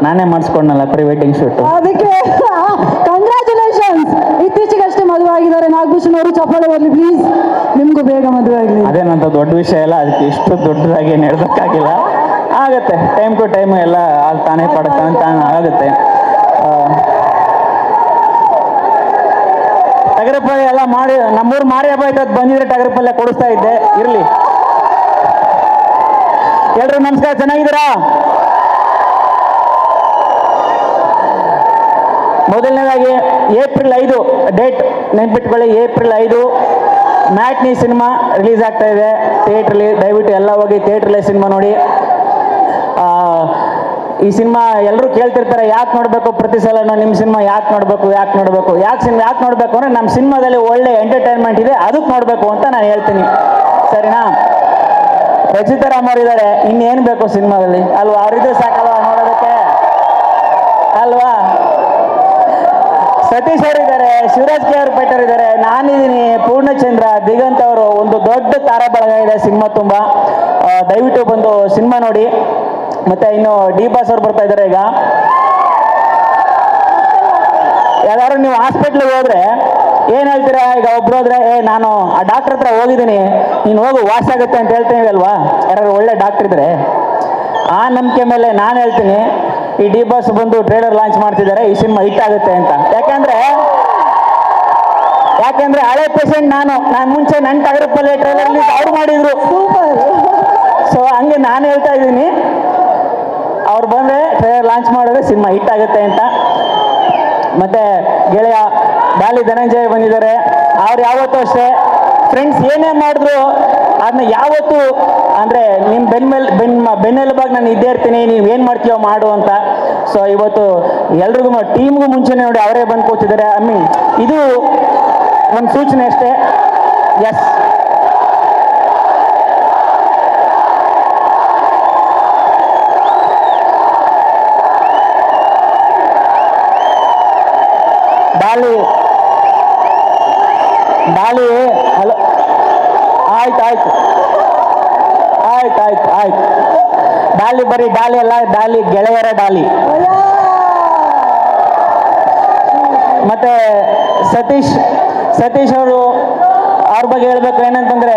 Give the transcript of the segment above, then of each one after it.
ನಾನೇ ಮಾಡಿಸ್ಕೊಂಡಲ್ಲ pre wedding shoot. ಅದಕ್ಕೆ congratulations. ಇತ್ತೀಚೆಗಷ್ಟೇ ಮದುವೆ ಆಗಿದ್ದಾರೆ ನಾಗಭೂಷಣ್ ಅವರು, ಚಪ್ಪಾಳೆ ಬರಲಿ ಪ್ಲೀಸ್. ನಿಮಗೂ ಬೇಗ ಮದುವೆ ಆಗಲಿ. ಅದೇನಂತ ದೊಡ್ಡ ವಿಷಯ ಇಲ್ಲ, ಅದಕ್ಕೆ ಇಷ್ಟು ದೊಡ್ಡದಾಗಿ ಏನು ಹೇಳ್ಬೇಕಾಗಿಲ್ಲ. ಆಗುತ್ತೆ, ಟೈಮ್ ಟು ಟೈಮ್ ಎಲ್ಲ ಅಲ್ಲಿ ತಾನೇ ತಾನೇ ಆಗುತ್ತೆ. ಟಗರಪಲ್ಯ ಎಲ್ಲ ಮಾಡಿ, ನಮ್ಮೂರು ಮಾರಿ ಹಬ್ಬ ಆಯ್ತು, ಬಂದಿದ್ರೆ ಟಗರಪಲ್ಯ ಕೊಡಿಸ್ತಾ ಇದ್ದೆ. ಇರಲಿ, ಎಲ್ರು ನಮಸ್ಕಾರ, ಚೆನ್ನಾಗಿದ್ದೀರಾ? ಮೊದಲನೇದಾಗಿ ಏಪ್ರಿಲ್ 5 ಡೇಟ್ ನೆನ್ಪಿಟ್ಕೊಳ್ಳಿ. ಏಪ್ರಿಲ್ 5 ಮ್ಯಾಟ್ನಿ ಸಿನಿಮಾ ರಿಲೀಸ್ ಆಗ್ತಾ ಇದೆ ಥಿಯೇಟ್ರಲ್ಲಿ. ದಯವಿಟ್ಟು ಎಲ್ಲ ಹೋಗಿ ಥಿಯೇಟ್ರಲ್ಲೇ ಸಿನಿಮಾ ನೋಡಿ. ಈ ಸಿನಿಮಾ ಎಲ್ಲರೂ ಕೇಳ್ತಿರ್ತಾರೆ, ಯಾಕೆ ನೋಡಬೇಕು ಪ್ರತಿ ಸಲ ನಿಮ್ಮ ಸಿನಿಮಾ ಯಾಕೆ ನೋಡಬೇಕು ಯಾಕೆ ನೋಡಬೇಕು ಅಂದರೆ ನಮ್ಮ ಸಿನಿಮಾದಲ್ಲಿ ಒಳ್ಳೆ ಎಂಟರ್ಟೈನ್ಮೆಂಟ್ ಇದೆ, ಅದಕ್ಕೆ ನೋಡಬೇಕು ಅಂತ ನಾನು ಹೇಳ್ತೀನಿ. ಸರಿನಾ? ರಚಿತಾ ರಾಮ್ ಅವರಿದ್ದಾರೆ, ಇನ್ನೇನು ಬೇಕು ಸಿನಿಮಾದಲ್ಲಿ ಅಲ್ವಾ? ಅವರಿದ್ರೆ ಸಾಕಲ್ವಾ ನೋಡೋದಕ್ಕೆ ಅಲ್ವಾ? ಸತೀಶ್ ಅವರಿದ್ದಾರೆ, ಶಿವರಾಜ್ ಕೆ ಪೇಟರ್ ಇದ್ದಾರೆ, ನಾನಿದ್ದೀನಿ, ಪೂರ್ಣಚಂದ್ರ, ದಿಗಂತ್ ಅವರು, ಒಂದು ದೊಡ್ಡ ತಾರಾ ಬಳಗ ಇದೆ ಸಿನಿಮಾ ತುಂಬ. ದಯವಿಟ್ಟು ಬಂದು ಸಿನಿಮಾ ನೋಡಿ. ಮತ್ತೆ ಇನ್ನು ಡಿ ಬಾಸ್ ಅವ್ರು ಬರ್ತಾ ಇದ್ದಾರೆ. ಈಗ ಯಾವ್ದಾದ್ರು ನೀವು ಹಾಸ್ಪಿಟ್ಲಿಗೆ ಹೋದ್ರೆ ಏನು ಹೇಳ್ತೀರಾ? ಈಗ ಒಬ್ರು ಹೋದ್ರೆ, ನಾನು ಆ ಡಾಕ್ಟರ್ ಹತ್ರ ಹೋಗಿದ್ದೀನಿ, ನೀನು ಹೋಗು ವಾಸ ಆಗುತ್ತೆ ಅಂತ ಹೇಳ್ತೀನಿ ಅಲ್ವಾ? ಯಾರು ಒಳ್ಳೆ ಡಾಕ್ಟರ್ ಇದ್ರೆ ಆ ನಂಬಿಕೆ ಮೇಲೆ ನಾನು ಹೇಳ್ತೀನಿ, ಈ ಡಿ ಬಾಸ್ ಬಂದು ಟ್ರೇಲರ್ ಲಾಂಚ್ ಮಾಡ್ತಿದ್ದಾರೆ, ಈ ಸಿನಿಮಾ ಹಿಟ್ ಆಗುತ್ತೆ ಅಂತ. ಯಾಕೆಂದ್ರೆ ಹಳೆ ಪೇಷಂಟ್ ನಾನು ಮುಂಚೆ ನನ್ನ ಟಗರಪಲ್ಲೆ ಟ್ರೇಲರ್ ಅವ್ರು ಮಾಡಿದ್ರು. ಸೊ ಹಂಗೆ ನಾನು ಹೇಳ್ತಾ ಇದ್ದೀನಿ, ಅವ್ರು ಬಂದರೆ ಟ್ರೇಲರ್ ಲಾಂಚ್ ಮಾಡಿದ್ರೆ ಸಿನಿಮಾ ಹಿಟ್ ಆಗುತ್ತೆ ಅಂತ. ಮತ್ತೆ ಗೆಳೆಯ ಡಾಲಿ ಧನಂಜಯ ಬಂದಿದ್ದಾರೆ. ಅವ್ರು ಯಾವತ್ತೂ ಅಷ್ಟೇ ಫ್ರೆಂಡ್ಸ್ ಏನೇ ಮಾಡಿದ್ರು ಅದನ್ನ ಯಾವತ್ತೂ ಅಂದರೆ ನಿಮ್ಮ ಬೆನ್ನೆಲುಬಾಗಿ ನಾನು ಇದ್ದೇ ಇರ್ತೀನಿ, ನೀವು ಏನು ಮಾಡ್ತೀವೋ ಮಾಡು ಅಂತ. ಸೊ ಇವತ್ತು ಎಲ್ರಿಗೂ ಟೀಮ್ಗೂ ಮುಂಚೆನೇ ನೋಡಿ ಅವರೇ ಬಂದು ಕೂತಿದ್ದಾರೆ. ಇದು ಒಂದು ಸೂಚನೆ ಅಷ್ಟೇ. ಎಸ್, ಡಾಲಿ ಹಲೋ, ಆಯ್ತು ಡಾಲಿ ಬರೀ ಡಾಲಿ ಅಲ್ಲ, ಡಾಲಿ ಗೆಳೆಯರ ಡಾಲಿ. ಮತ್ತೆ ಸತೀಶ್ ಅವರು, ಅವ್ರ ಬಗ್ಗೆ ಹೇಳ್ಬೇಕು ಏನಂತಂದ್ರೆ,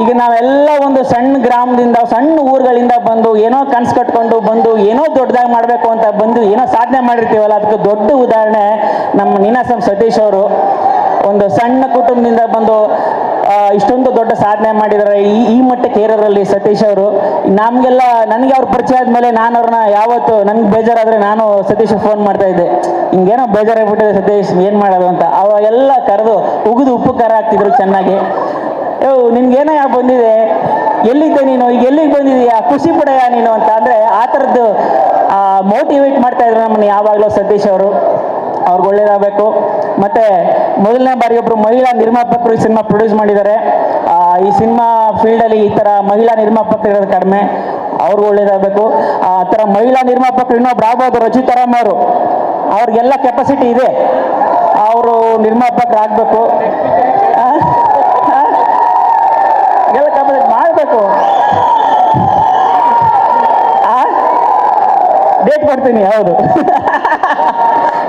ಈಗ ನಾವೆಲ್ಲ ಒಂದು ಸಣ್ಣ ಗ್ರಾಮದಿಂದ, ಸಣ್ಣ ಊರುಗಳಿಂದ ಬಂದು ಏನೋ ಕನಸು ಕಟ್ಕೊಂಡು ಬಂದು ಏನೋ ದೊಡ್ಡದಾಗಿ ಮಾಡಬೇಕು ಅಂತ ಬಂದು ಏನೋ ಸಾಧನೆ ಮಾಡಿರ್ತೀವಲ್ಲ, ಅದಕ್ಕೆ ದೊಡ್ಡ ಉದಾಹರಣೆ ನಮ್ಮ ನೀನಾಸಂ ಸತೀಶ್ ಅವರು. ಒಂದು ಸಣ್ಣ ಕುಟುಂಬದಿಂದ ಬಂದು ಇಷ್ಟೊಂದು ದೊಡ್ಡ ಸಾಧನೆ ಮಾಡಿದ್ದಾರೆ, ಈ ಮಟ್ಟಕ್ಕೆ ಏರೋದ್ರಲ್ಲಿ ಸತೀಶ್ ಅವರು. ನನಗೆ ಅವ್ರ ಪರಿಚಯ ಆದಮೇಲೆ ನಾನು ಅವ್ರನ್ನ ಯಾವತ್ತು ನನಗೆ ಬೇಜಾರಾದರೆ ನಾನು ಸತೀಶ್ ಫೋನ್ ಮಾಡ್ತಾ ಇದ್ದೆ, ಹಿಂಗೇನೋ ಬೇಜಾರಾಗ್ಬಿಟ್ಟಿದೆ ಸತೀಶ್, ಏನು ಮಾಡೋದು ಅಂತ. ಅವಾಗೆಲ್ಲ ಕರೆದು ಉಗಿದು ಉಪ್ಪು ಖಾರ ಹಾಕ್ತಿದ್ರು ಚೆನ್ನಾಗಿ. ನಿನ್ಗೇನೋ ಯಾವ ಬಂದಿದೆ, ಎಲ್ಲಿದ್ದೆ ನೀನು, ಈಗ ಎಲ್ಲಿಗೆ ಬಂದಿದೀಯಾ, ಖುಷಿ ಪಡೆಯ ನೀನು ಅಂತ. ಅಂದರೆ ಆ ಥರದ್ದು ಮೋಟಿವೇಟ್ ಮಾಡ್ತಾ ಇದ್ರು ನಮ್ಮನ್ನು ಯಾವಾಗಲೂ ಸತೀಶ್ ಅವರು. ಅವ್ರಿಗೆ ಒಳ್ಳೇದಾಗಬೇಕು. ಮತ್ತು ಮೊದಲನೇ ಬಾರಿ ಒಬ್ಬರು ಮಹಿಳಾ ನಿರ್ಮಾಪಕರು ಈ ಸಿನಿಮಾ ಪ್ರೊಡ್ಯೂಸ್ ಮಾಡಿದ್ದಾರೆ. ಈ ಸಿನಿಮಾ ಫೀಲ್ಡಲ್ಲಿ ಈ ಥರ ಮಹಿಳಾ ನಿರ್ಮಾಪಕರು ಇರೋದು ಕಡಿಮೆ, ಅವ್ರಿಗೆ ಒಳ್ಳೇದಾಗಬೇಕು. ಆ ಥರ ಮಹಿಳಾ ನಿರ್ಮಾಪಕರು ಇನ್ನೊಬ್ರು ಆಗ್ಬೋದು, ರಚಿತಾ ರಾಮ್ ಅವರು. ಅವ್ರಿಗೆಲ್ಲ ಕೆಪಾಸಿಟಿ ಇದೆ, ಅವರು ನಿರ್ಮಾಪಕರು ಆಗಬೇಕು, ಎಲ್ಲ ಕೆಪಾಸಿಟಿ ಮಾಡಬೇಕು. ಡೇಟ್ ಕೊಡ್ತೀನಿ, ಹೌದು.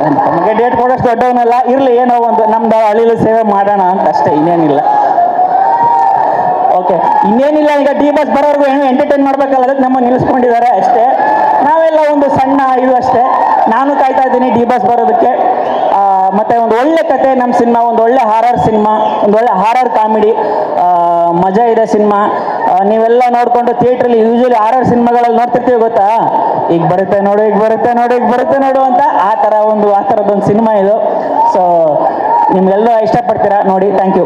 ನಮಗೆ ಡೇಟ್ ಕೊಡೋಷ್ಟು ದೊಡ್ಡವನಲ್ಲ, ಇರಲಿ ಏನೋ ಒಂದು ನಮ್ದು ಹಳ್ಳಿಲಿ ಸೇವೆ ಮಾಡೋಣ ಅಂತ ಅಷ್ಟೇ, ಇನ್ನೇನಿಲ್ಲ. ಓಕೆ, ಇನ್ನೇನಿಲ್ಲ. ಈಗ ಡಿ ಬಾಸ್ ಬರೋರ್ಗು ಏನೋ ಎಂಟರ್ಟೈನ್ ಮಾಡ್ಬೇಕಲ್ಲ, ಅದಕ್ಕೆ ನಮ್ಮ ನಿಲ್ಲಿಸ್ಕೊಂಡಿದ್ದಾರೆ ಅಷ್ಟೇ. ನಾವೆಲ್ಲ ಒಂದು ಸಣ್ಣ ಇದು ಅಷ್ಟೇ. ನಾನು ಕಾಯ್ತಾ ಇದ್ದೀನಿ ಡಿ ಬಾಸ್ ಬರೋದಕ್ಕೆ. ಮತ್ತು ಒಂದು ಒಳ್ಳೆ ಕತೆ ನಮ್ಮ ಸಿನಿಮಾ, ಒಂದು ಒಳ್ಳೆ ಹಾರರ್ ಸಿನಿಮಾ, ಒಂದು ಒಳ್ಳೆ ಹಾರರ್ ಕಾಮಿಡಿ, ಮಜಾ ಇದೆ ಸಿನಿಮಾ. ನೀವೆಲ್ಲ ನೋಡಿಕೊಂಡು ಥಿಯೇಟ್ರಲ್ಲಿ ಯೂಶ್ವಲಿ ಹಾರರ್ ಸಿನಿಮಾಗಳಲ್ಲಿ ನೋಡ್ತಿರ್ತೀವಿ ಗೊತ್ತಾ, ಈಗ ಬರುತ್ತೆ ನೋಡು ಅಂತ. ಆ ಥರದ್ದೊಂದು ಸಿನಿಮಾ ಇದು. ಸೊ ನಿಮ್ಗೆಲ್ಲ ಇಷ್ಟಪಡ್ತೀರಾ ನೋಡಿ. Thank you.